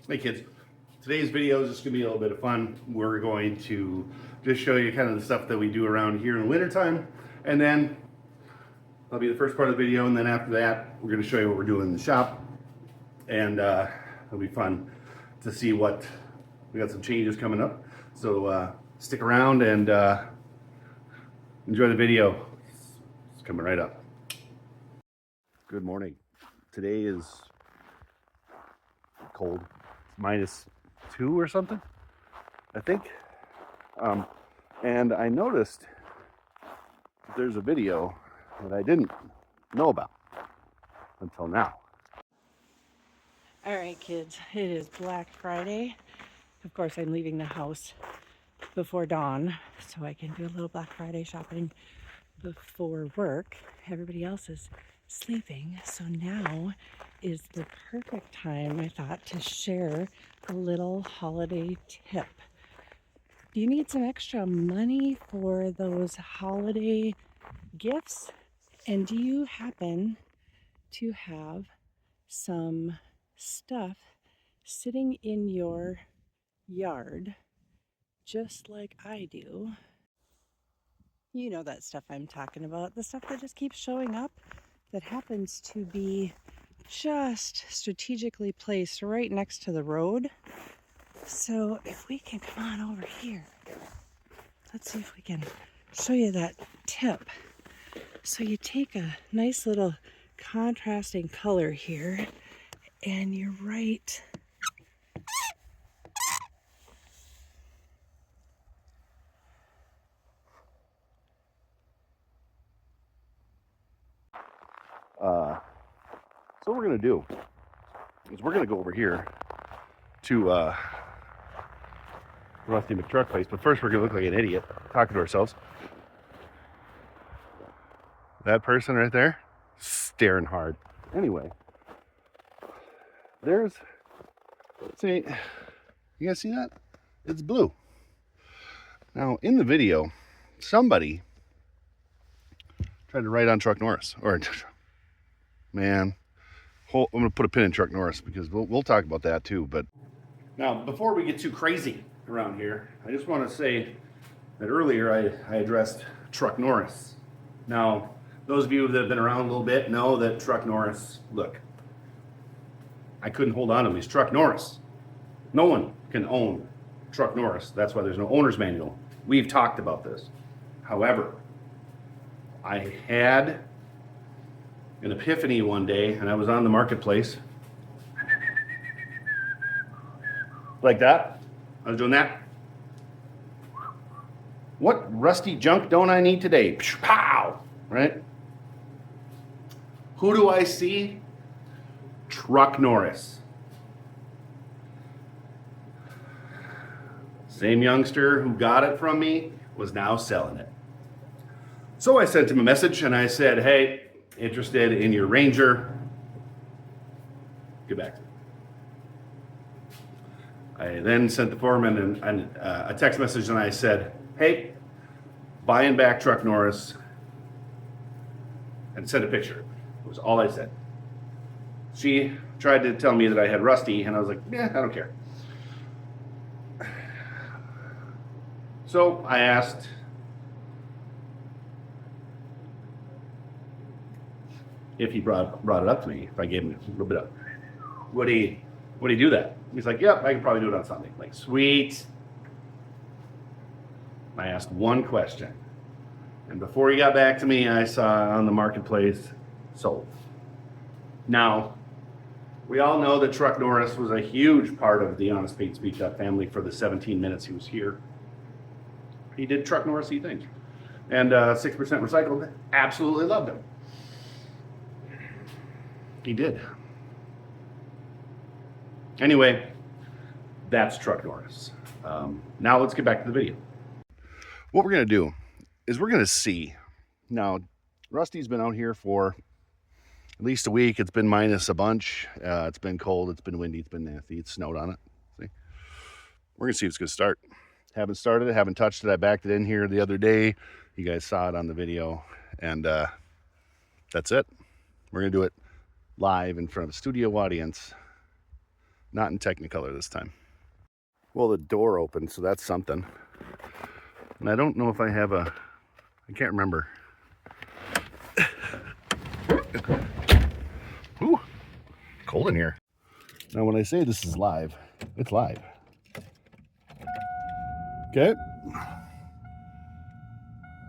Hey kids, today's video is just going to be a little bit of fun. We're going to just show you kind of the stuff that we do around here in the wintertime, and then that'll be the first part of the video, and then after that we're going to show you what we're doing in the shop, and it'll be fun to see what we got. Some changes coming up, so stick around and enjoy the video. It's coming right up. Good morning. Today is cold. -2 or something, I think. And I noticed there's a video that I didn't know about until now. All right, kids, it is Black Friday. Of course, I'm leaving the house before dawn so I can do a little Black Friday shopping before work. Everybody else is sleeping, so now is the perfect time, I thought, to share a little holiday tip. Do you need some extra money for those holiday gifts? And do you happen to have some stuff sitting in your yard just like I do? You know that stuff I'm talking about, the stuff that just keeps showing up, that happens to be just strategically placed right next to the road. So if we can come on over here, let's see if we can show you that tip. So you take a nice little contrasting color here, and you're right So what we're going to do is we're going to go over here to Rusty McTruck place, but first we're going to look like an idiot talking to ourselves. That person right there, staring hard. Anyway, see, you guys see that? It's blue. Now, in the video, somebody tried to write on Truck Norris, or man, I'm going to put a pin in Truck Norris because we'll talk about that too. But now, before we get too crazy around here, I just want to say that earlier I addressed Truck Norris. Now, those of you that have been around a little bit know that Truck Norris, look, I couldn't hold on to him. He's Truck Norris. No one can own Truck Norris. That's why there's no owner's manual. We've talked about this. However, I had an epiphany one day, and I was on the marketplace like that. I was doing that. What rusty junk don't I need today? Pow! Right? Who do I see? Truck Norris. Same youngster who got it from me was now selling it. So I sent him a message and I said, hey, interested in your Ranger? Get back to me. I then sent the foreman a text message and I said, hey, buying back Truck Norris, and sent a picture. It was all I said. She tried to tell me that I had Rusty, and I was like, yeah, I don't care. So I asked if he brought it up to me, if I gave him a little bit of, would he do that? He's like, yep, I could probably do it on Sunday. I'm like, sweet. I asked one question, and before he got back to me, I saw on the marketplace, sold. Now, we all know that Truck Norris was a huge part of the Honest Pete Speech Up family for the 17 minutes he was here. He did Truck Norris-y things. And 6% recycled, absolutely loved him. He did. Anyway, that's Truck Norris. Now let's get back to the video. What we're going to do is we're going to see. Now, Rusty's been out here for at least a week. It's been minus a bunch. It's been cold. It's been windy. It's been nasty. It's snowed on it. See? We're going to see if it's going to start. Haven't started it. Haven't touched it. I backed it in here the other day. You guys saw it on the video. And that's it. We're going to do it live in front of a studio audience Not in Technicolor this time. Well, the door opened, so that's something. And I don't know if I have a, I can't remember. Ooh, cold in here. Now when I say this is live, it's live. Okay.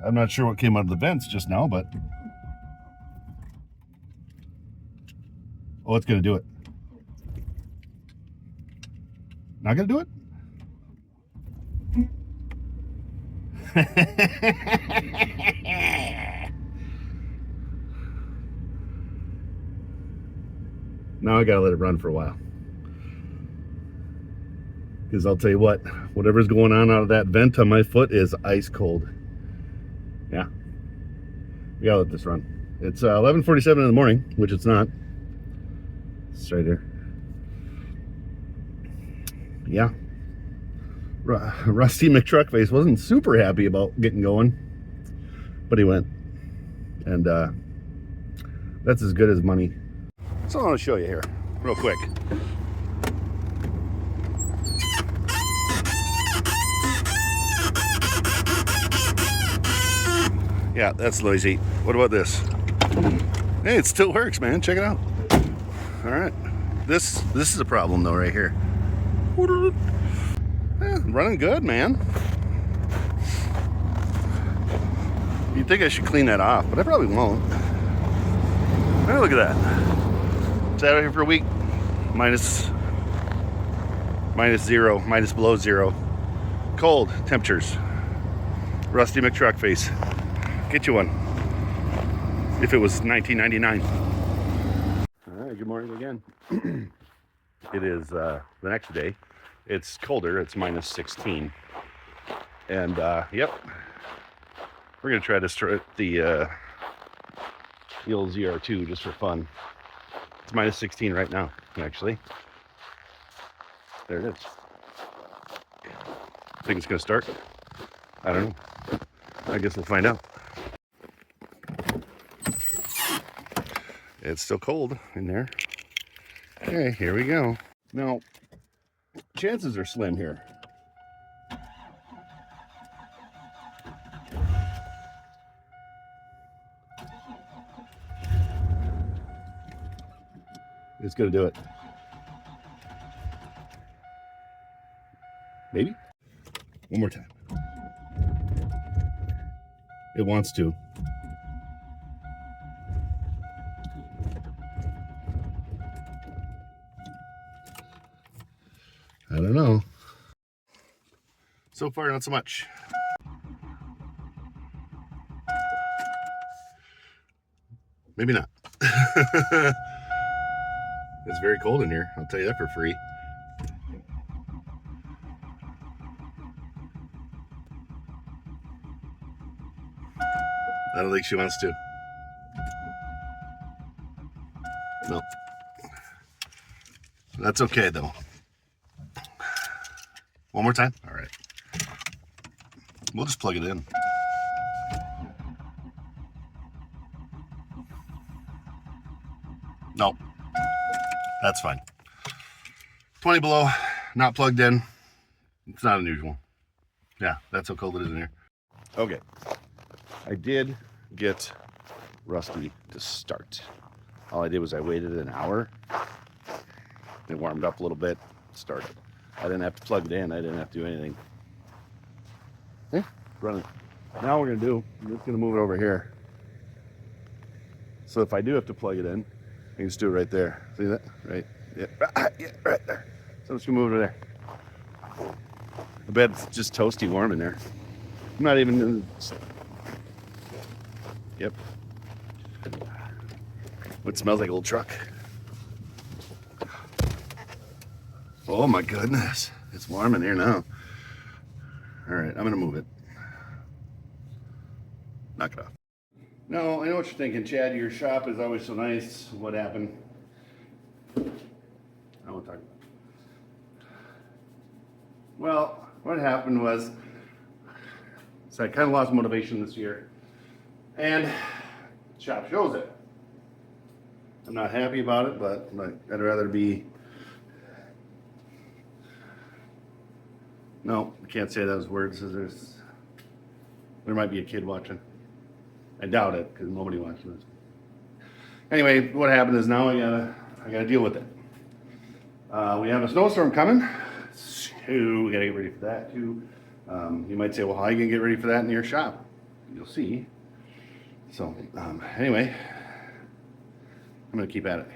I'm not sure what came out of the vents just now, but oh, it's gonna do it. Not gonna do it? Now I gotta let it run for a while. Because I'll tell you what, whatever's going on out of that vent on my foot is ice cold. Yeah. We gotta let this run. It's 11:47 in the morning, which it's not. It's right here. Yeah. Rusty McTruckface wasn't super happy about getting going, but he went. And that's as good as money. So I want to show you here, real quick. Yeah, that's noisy. What about this? Hey, it still works, man. Check it out. All right. This is a problem though, right here. Yeah, running good, man. You'd think I should clean that off, but I probably won't. Hey, look at that. It's out here for a week. Minus zero, minus below zero. Cold temperatures. Rusty McTruckface. Get you one. If it was 1999. All right, good morning again. It is the next day. It's colder, it's minus 16. And yep, we're gonna try to start the old ZR2 just for fun. It's minus 16 right now, actually. There it is. Think it's gonna start? I don't know. I guess we'll find out. It's still cold in there. Okay, here we go. Now, chances are slim here. It's gonna do it. Maybe? One more time. It wants to. I don't know. So far, not so much. Maybe not. It's very cold in here. I'll tell you that for free. I don't think she wants to. No. That's okay, though. One more time? All right. We'll just plug it in. No. That's fine. 20 below, not plugged in. It's not unusual. Yeah, that's how cold it is in here. Okay. I did get Rusty to start. All I did was I waited an hour. It warmed up a little bit, started. I didn't have to plug it in. I didn't have to do anything. Yeah, running. Now we're I'm just gonna move it over here. So if I do have to plug it in, I can just do it right there. See that? Right? Yeah, yeah, right there. So I'm just gonna move it over there. I bet it's just toasty warm in there. I'm not even. Yep. It smells like an old truck. Oh my goodness. It's warm in here now. All right, I'm gonna move it. Knock it off. No, I know what you're thinking, Chad. Your shop is always so nice. What happened? I won't talk about it. Well, what happened was, so I kind of lost motivation this year. And the shop shows it. I'm not happy about it, but I'd rather be No, I can't say those words. There might be a kid watching. I doubt it because nobody watches this. Anyway, what happened is now I gotta deal with it. We have a snowstorm coming, so we gotta get ready for that too. You might say, well, how are you gonna get ready for that in your shop? You'll see. So anyway, I'm gonna keep at it.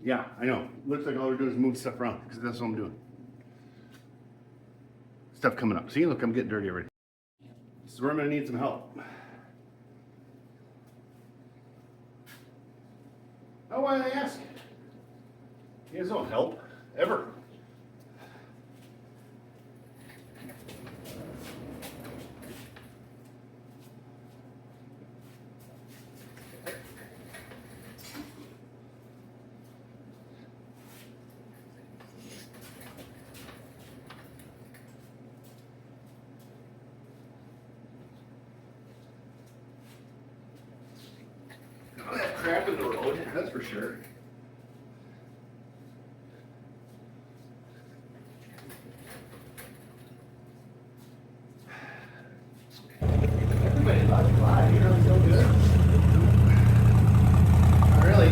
Yeah, I know. Looks like all we're doing is move stuff around because that's what I'm doing. Stuff coming up. See, look, I'm getting dirty already. This is where I'm gonna need some help. Oh, why I ask? You guys don't help ever. Oh, that crap in the road, that's for sure. Everybody loves fly, you're not so good. Not really.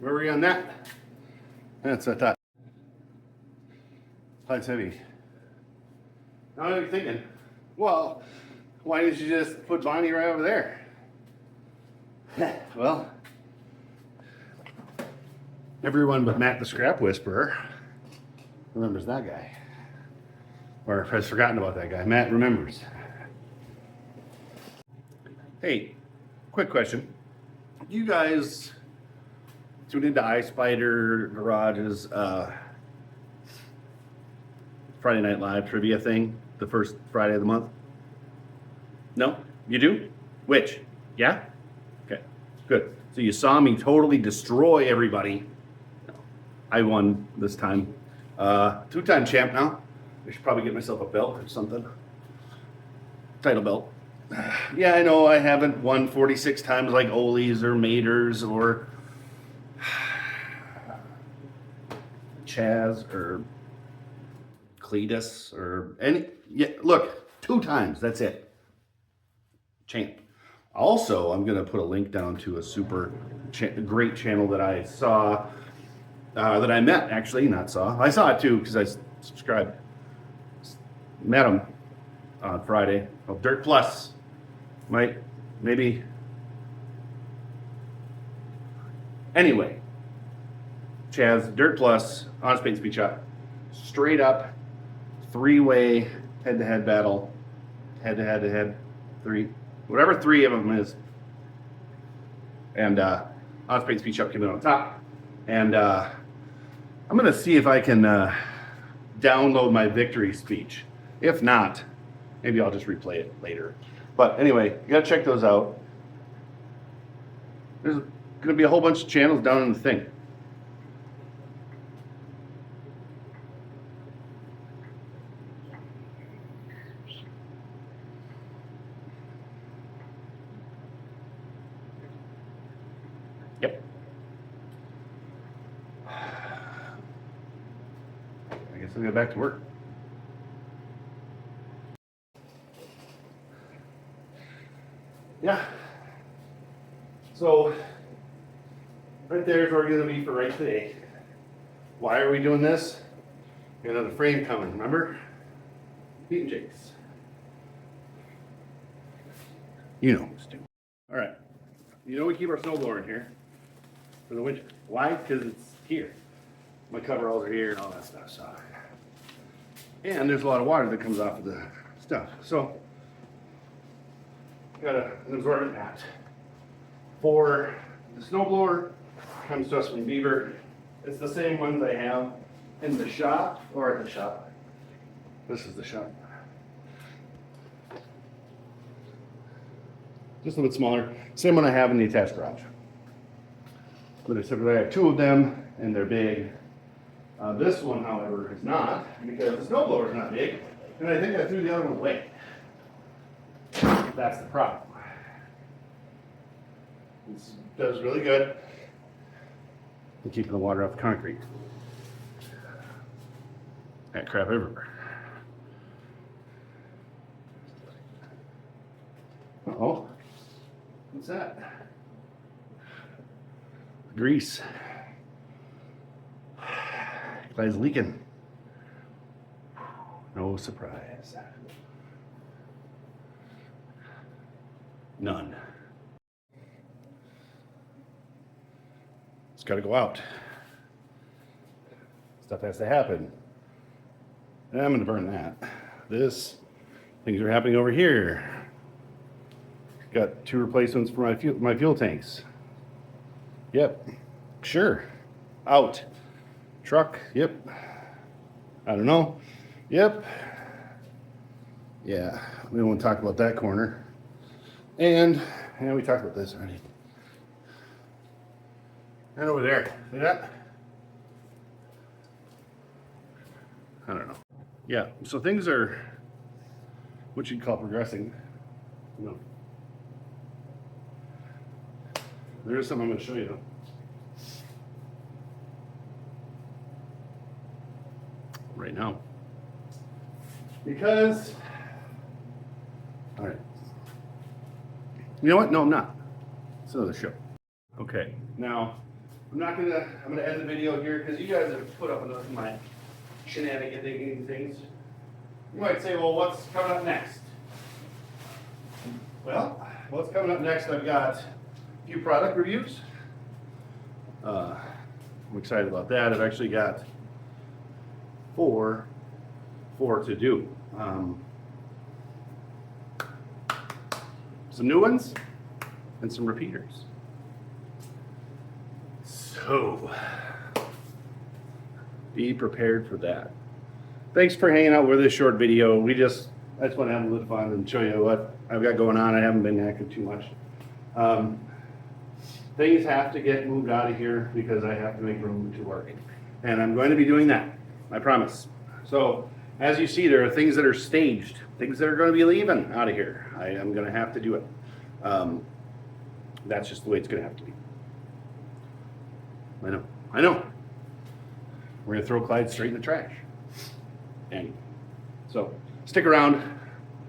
Where were we on that? That's what I thought. Pipe's heavy. Now you're thinking, well, why didn't you just put Bonnie right over there? Well, everyone but Matt the Scrap Whisperer remembers that guy. Or has forgotten about that guy. Matt remembers. Hey, quick question. You guys tuned into iSpider Garage's Friday Night Live trivia thing, the first Friday of the month? No? You do? Which? Yeah? Okay, good. So you saw me totally destroy everybody. I won this time. Two-time champ now. I should probably get myself a belt or something. Title belt. Yeah, I know I haven't won 46 times like Ole's or Maters or Chaz or Cletus or any. Yeah, look, 2 times. That's it. Champ. Also, I'm gonna put a link down to a super great channel that I saw, that I met actually, not saw. I saw it too because I subscribed. Met him on Friday. Oh, Dirt Plus. Maybe. Anyway, Chaz, Dirt Plus, Honest Paint Speed Shop. Straight up, 3-way head-to-head battle. Head-to-head, 3. Whatever 3 of them is. And Honest Paint Speed Shop came in on top. And I'm going to see if I can download my victory speech. If not, maybe I'll just replay it later. But anyway, you got to check those out. There's going to be a whole bunch of channels down in the thing. Yep. I guess I'll get back to work. Yeah. So, right there is where we're going to be for right today. Why are we doing this? We got another frame coming, remember? Peyton Jakes. You know who's doing. All right. You know we keep our snowblower in here for the winter. Why? Because it's here. My coveralls are here and all that stuff. So, and there's a lot of water that comes off of the stuff. So, got an absorbent mat. For the snowblower, comes to us from Beaver. It's the same ones I have in the shop or at the shop. This is the shop. Just a little bit smaller. Same one I have in the attached garage. But except for I have 2 of them and they're big. This one, however, is not because the snowblower is not big. And I think I threw the other one away. That's the problem. This does really good in keeping the water off the concrete. That crap everywhere. Uh-oh. What's that? Grease. Guy's leaking. No surprise. None. It's got to go out. Stuff has to happen. And I'm going to burn that. Things are happening over here. Got 2 replacements for my fuel tanks. Yep. Sure. Out. Truck. Yep. I don't know. Yep. Yeah. We don't want to talk about that corner. And we talked about this already. And over there. See that? I don't know. Yeah. So things are what you'd call progressing. No. There is something I'm going to show you though. Right now. Because, all right. You know what? No, I'm not. It's another show. Okay. Now, I'm going to end the video here because you guys have put up enough of my shenanigan things. You might say, well, what's coming up next? Well, what's coming up next, I've got a few product reviews. I'm excited about that. I've actually got four to do. Some new ones and some repeaters. So be prepared for that. Thanks for hanging out with this short video. I just want to have a little fun and show you what I've got going on. I haven't been active too much. Things have to get moved out of here because I have to make room to work. And I'm going to be doing that. I promise. So as you see, there are things that are staged, things that are going to be leaving out of here. I am going to have to do it. That's just the way it's going to have to be. I know. We're going to throw Clyde straight in the trash. Anyway, so stick around.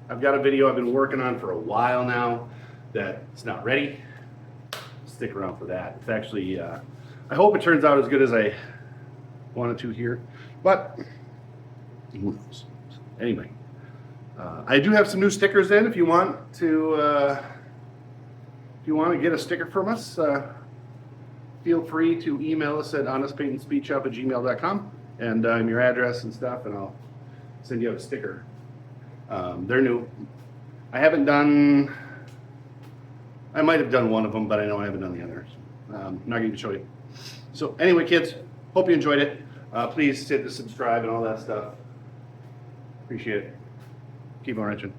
I've got a video I've been working on for a while now that's not ready. Stick around for that. It's actually, I hope it turns out as good as I wanted to here, but who knows? Anyway, I do have some new stickers in. If you want to get a sticker from us, feel free to email us at honestpeytonspeedshop@gmail.com and your address and stuff, and I'll send you out a sticker. They're new. I might have done one of them, but I know I haven't done the others. I'm not going to show you. So anyway, kids, hope you enjoyed it. Please hit the subscribe and all that stuff. Appreciate it. Keep on wrenching.